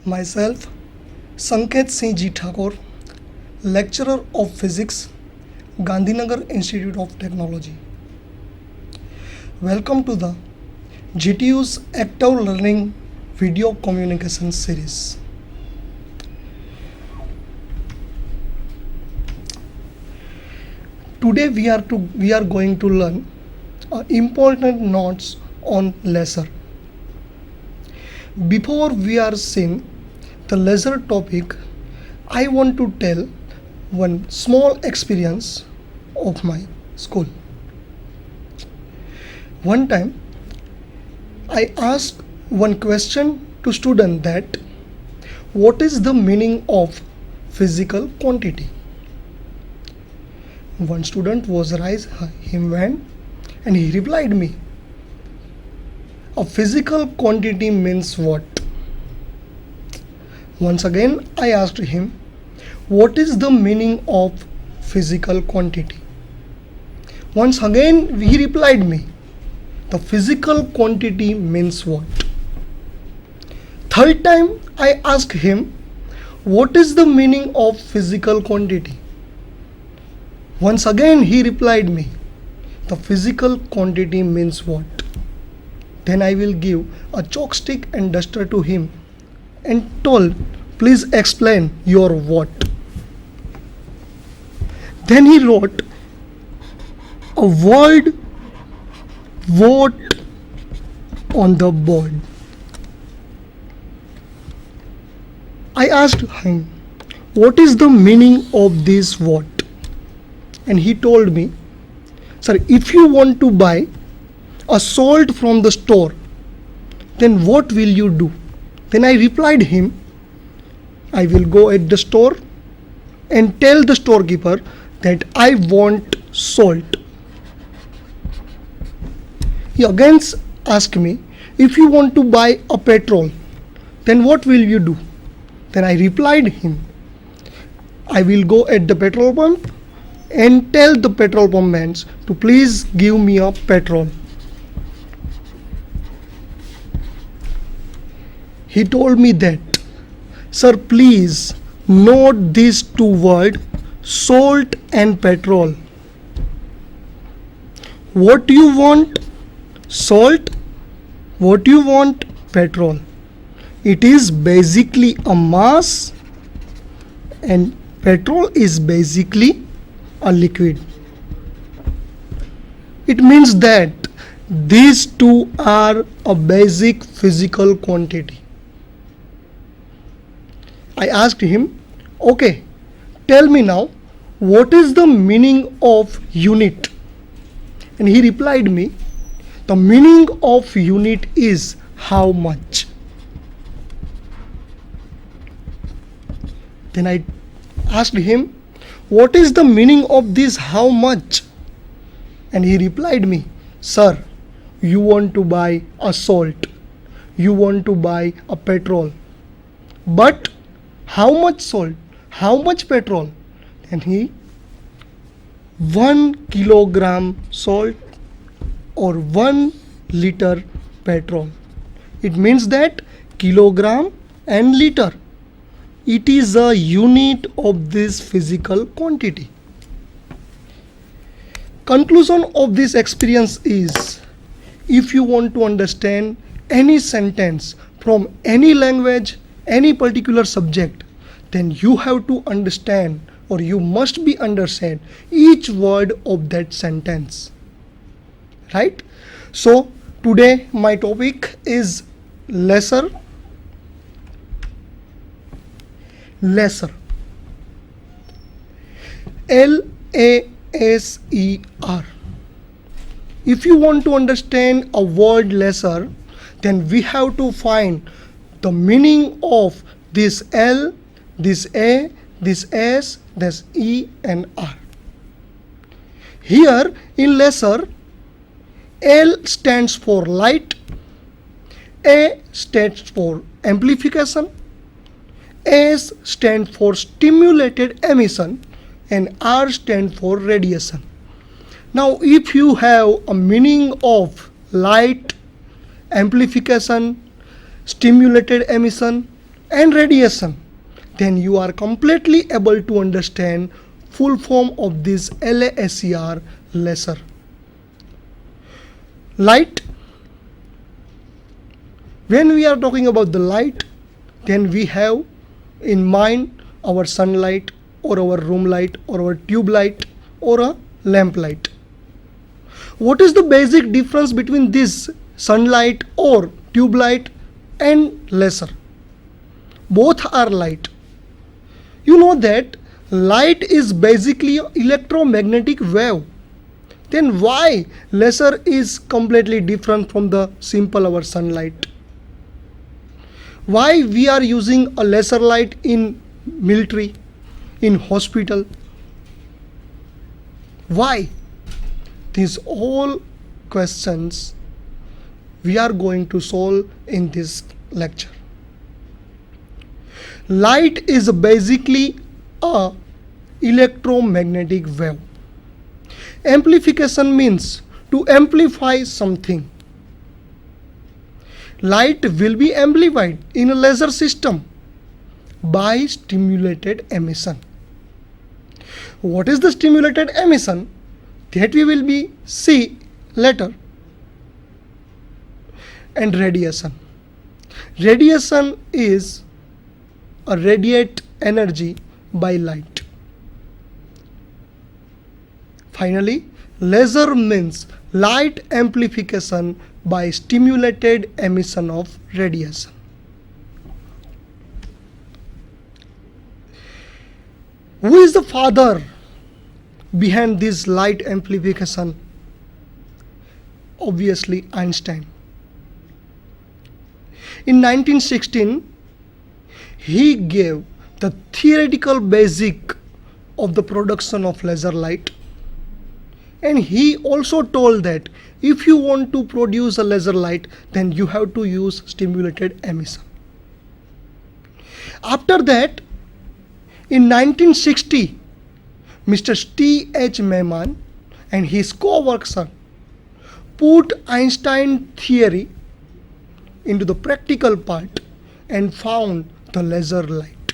Myself, Sanket Singh Ji Thakur, lecturer of physics, Gandhinagar Institute of Technology. Welcome to the GTU's Active Learning Video Communication Series. Today we are going to learn important notes on laser. Before we are seeing the laser topic, I want to tell one small experience of my school. One time I asked one question to student that what is the meaning of physical quantity? One student was raised him hand and he replied me, a physical quantity means what? Once again I asked him, what is the meaning of physical quantity? Once again he replied me, the physical quantity means what? Third time I asked him, what is the meaning of physical quantity? Once again he replied me, the physical quantity means what? Then I will give a chalk stick and duster to him and told, please explain your what. Then he wrote a word what on the board. I asked him, what is the meaning of this what? And he told me, sir, if you want to buy a salt from the store, then what will you do? Then I replied him, I will go at the store and tell the storekeeper that I want salt. He again asked me, if you want to buy a petrol, then what will you do? Then I replied him, I will go at the petrol pump and tell the petrol pump man to please give me a petrol. He told me that, sir, please note these two words, salt and petrol. What you want? Salt. What you want? Petrol. It is basically a mass and petrol is basically a liquid. It means that these two are a basic physical quantity. I asked him, okay, tell me now, what is the meaning of unit? And he replied me, the meaning of unit is how much. Then I asked him, what is the meaning of this how much? And he replied me, sir, you want to buy a salt, you want to buy a petrol, but how much salt, how much petrol? And he, 1 kilogram salt or 1 liter petrol. It means that kilogram and liter. It is a unit of this physical quantity. Conclusion of this experience is, if you want to understand any sentence from any language, any particular subject, then you have to understand or you must be understand each word of that sentence. Right? So today my topic is laser. Laser. L-A-S-E-R. If you want to understand a word laser, then we have to find the meaning of this L, this A, this S, this E and R. Here in laser, L stands for light, A stands for amplification, S stands for stimulated emission and R stands for radiation. Now if you have a meaning of light, amplification, stimulated emission, and radiation, then you are completely able to understand full form of this LASER, laser. Light. When we are talking about the light, then we have in mind our sunlight or our room light or our tube light or a lamp light. What is the basic difference between this sunlight or tube light and laser? Both are light. You know that light is basically an electromagnetic wave. Then why laser is completely different from the simple our sunlight? Why we are using a laser light in military, in hospital? Why? These all questions we are going to solve in this lecture. Light is basically a electromagnetic wave. Amplification means to amplify something. Light will be amplified in a laser system by stimulated emission. What is the stimulated emission? That we will be see later. And radiation. Radiation is a radiate energy by light. Finally, laser means light amplification by stimulated emission of radiation. Who is the father behind this light amplification? Obviously, Einstein. In 1916, he gave the theoretical basic of the production of laser light, and he also told that if you want to produce a laser light, then you have to use stimulated emission. After that, in 1960, Mr. T.H. Maiman and his co-worker put Einstein theory into the practical part and found the laser light.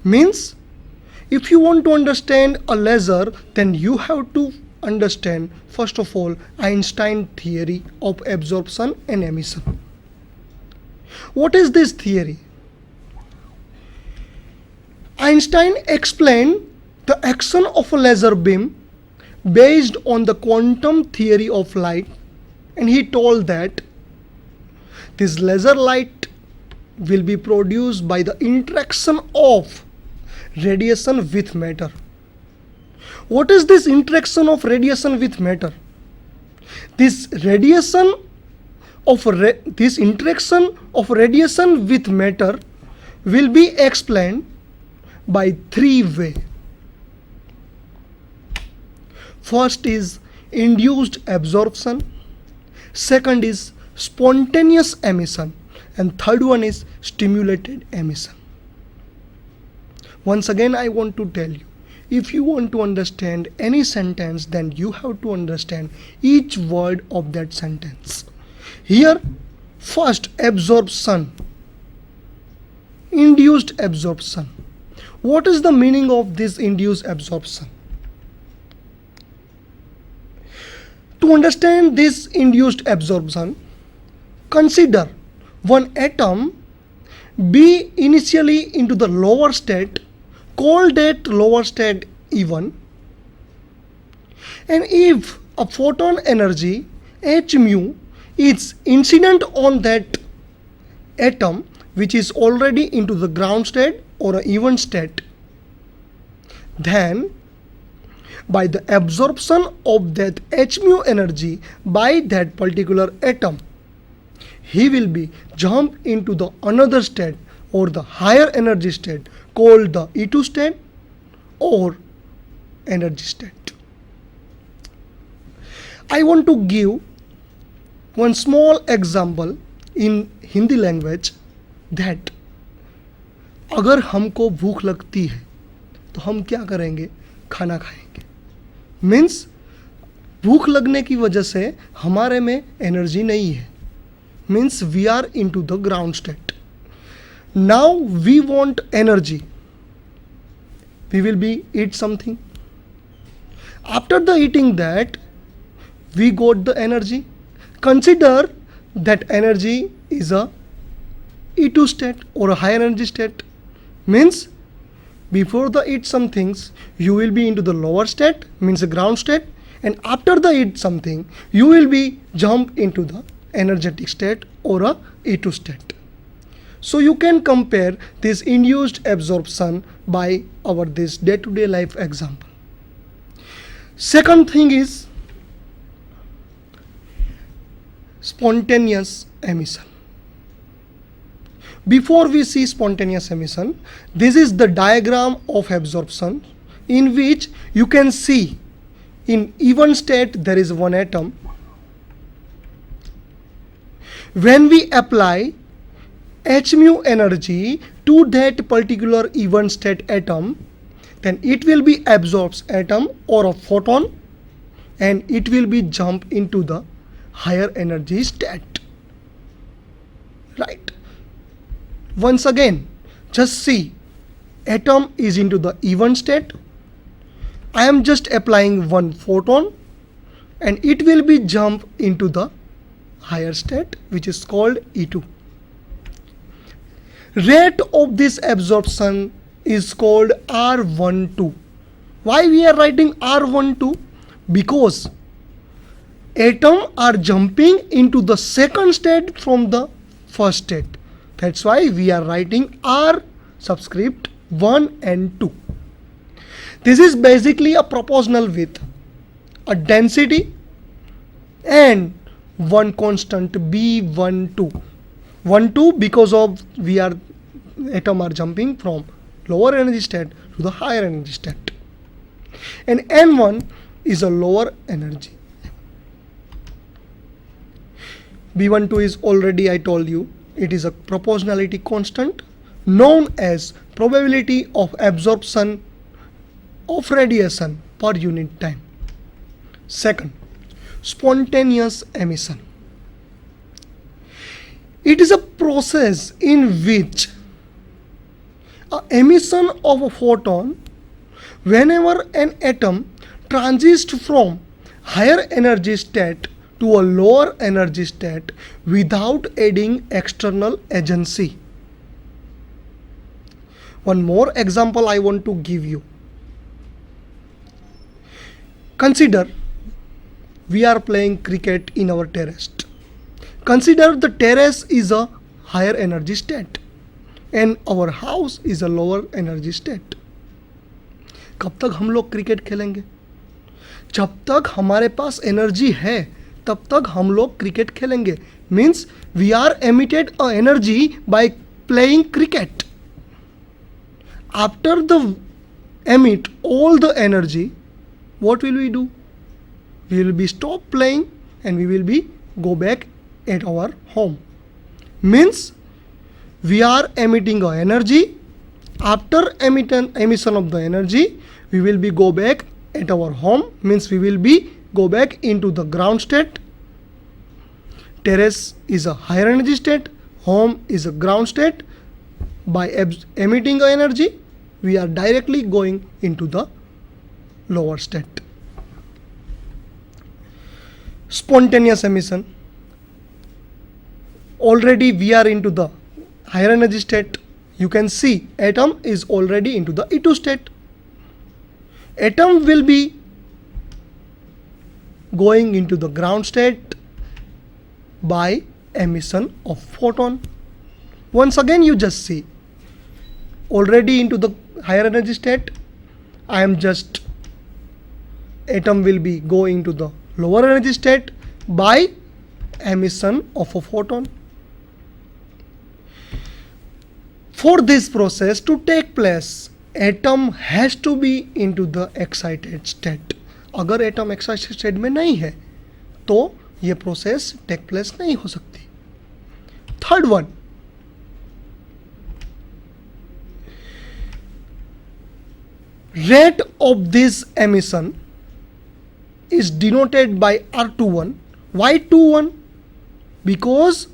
Means, if you want to understand a laser, then you have to understand first of all Einstein theory of absorption and emission. What is this theory? Einstein explained the action of a laser beam based on the quantum theory of light, and he told that this laser light will be produced by the interaction of radiation with matter. What is this interaction of radiation with matter? This interaction of radiation with matter will be explained by three ways. First is induced absorption, second is spontaneous emission, and third one is stimulated emission. Once again, I want to tell you, if you want to understand any sentence, then you have to understand each word of that sentence. Here, first, absorption, induced absorption. What is the meaning of this induced absorption? To understand this induced absorption, consider one atom be initially into the lower state, call that lower state E1, and if a photon energy h mu is incident on that atom which is already into the ground state or an E1 state, then by the absorption of that h mu energy by that particular atom, he will be jump into the another state or the higher energy state called the E2 state or energy state. I want to give one small example in Hindi language that अगर हमको भूख लगती है तो हम क्या करेंगे? खाना खाएंगे. मीन्स भूख लगने की वजह से हमारे में एनर्जी नहीं है. Means we are into the ground state. Now we want energy. We will be eat something. After the eating that, we got the energy. Consider that energy is a E2 state or a higher energy state. Means before the eat some things, you will be into the lower state, means the ground state, and after the eat something, you will be jump into the energetic state or a E2 state. So you can compare this induced absorption by our this day-to-day life example. Second thing is spontaneous emission. Before we see spontaneous emission, this is the diagram of absorption in which you can see in even state there is one atom. When we apply h mu energy to that particular even state atom, then it will be absorbs atom or a photon and it will be jump into the higher energy state. Right? Once again, just see, atom is into the even state. I am just applying one photon and it will be jump into the higher state, which is called E2. Rate of this absorption is called R12. Why we are writing R12? Because atoms are jumping into the second state from the first state. That's why we are writing R subscript 1 and 2. This is basically a proportional with a density and one constant B12. 1 2 because of we are atom are jumping from lower energy state to the higher energy state. And N1 is a lower energy. B12 is already I told you, it is a proportionality constant known as probability of absorption of radiation per unit time. Second, spontaneous emission. It is a process in which emission of a photon whenever an atom transits from higher energy state to a lower energy state without adding external agency. One more example I want to give you. Consider we are playing cricket in our terrace. Consider the terrace is a higher energy state and our house is a lower energy state. कब तक हम लोग cricket खेलेंगे? जब तक हमारे पास energy है तब तक हम लोग क्रिकेट खेलेंगे. Means we are emitted a energy by playing cricket. After the emit all the energy, what will we do? We will be stop playing and we will be go back at our home. Means we are emitting our energy. After emission of the energy, we will be go back at our home. Means we will be go back into the ground state. Terrace is a higher energy state. Home is a ground state. By emitting energy, we are directly going into the lower state. Spontaneous emission. Already we are into the higher energy state. You can see atom is already into the E2 state. Atom will be going into the ground state by emission of photon. Once again you just see already into the higher energy state. I am just atom will be going to the lower energy state by emission of a photon. For this process to take place, atom has to be into the excited state. अगर atom excited state में नहीं है तो ये process take place नहीं हो सकती. Third one, rate of this emission is denoted by R21. Why 21? Because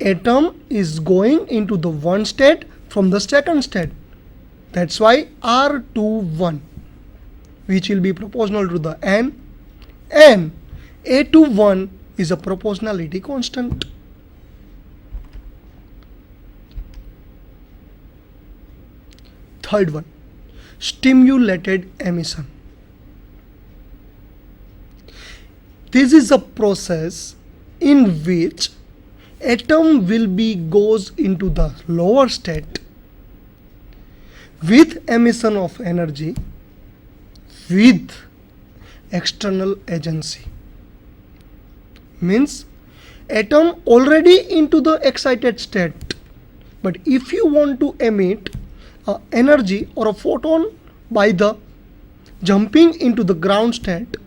atom is going into the one state from the second state. That's why R to 1, which will be proportional to the n, and A to 1 is a proportionality constant. Third one, stimulated emission. This is a process in which atom will be goes into the lower state with emission of energy with external agency. Means atom already into the excited state, but if you want to emit energy or a photon by the jumping into the ground state,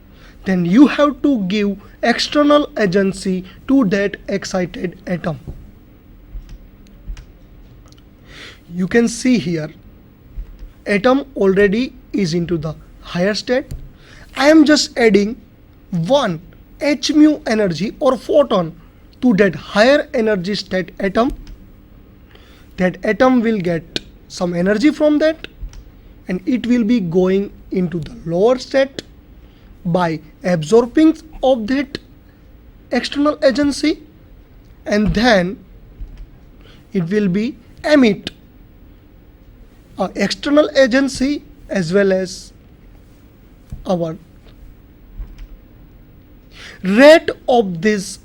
then you have to give external agency to that excited atom. You can see here atom already is into the higher state. I am just adding one h mu energy or photon to that higher energy state atom. That atom will get some energy from that, and it will be going into the lower state by absorbing of that external agency, and then it will be emit external agency as well as our rate of this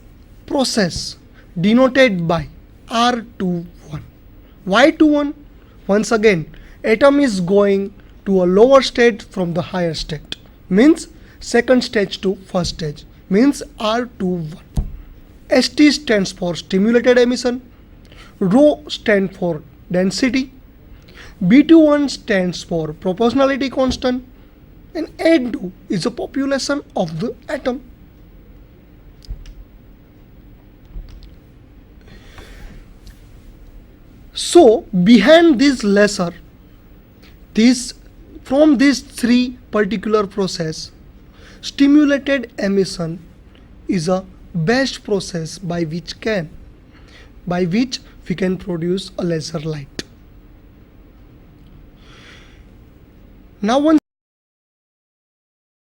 process denoted by R21. Why 21? Once again, atom is going to a lower state from the higher state, means second stage to first stage, means R21. ST stands for stimulated emission, rho stands for density, B21 stands for proportionality constant, and N2 is the population of the atom. So behind this lesser, from these three particular process, stimulated emission is a best process by which we can produce a laser light. Now one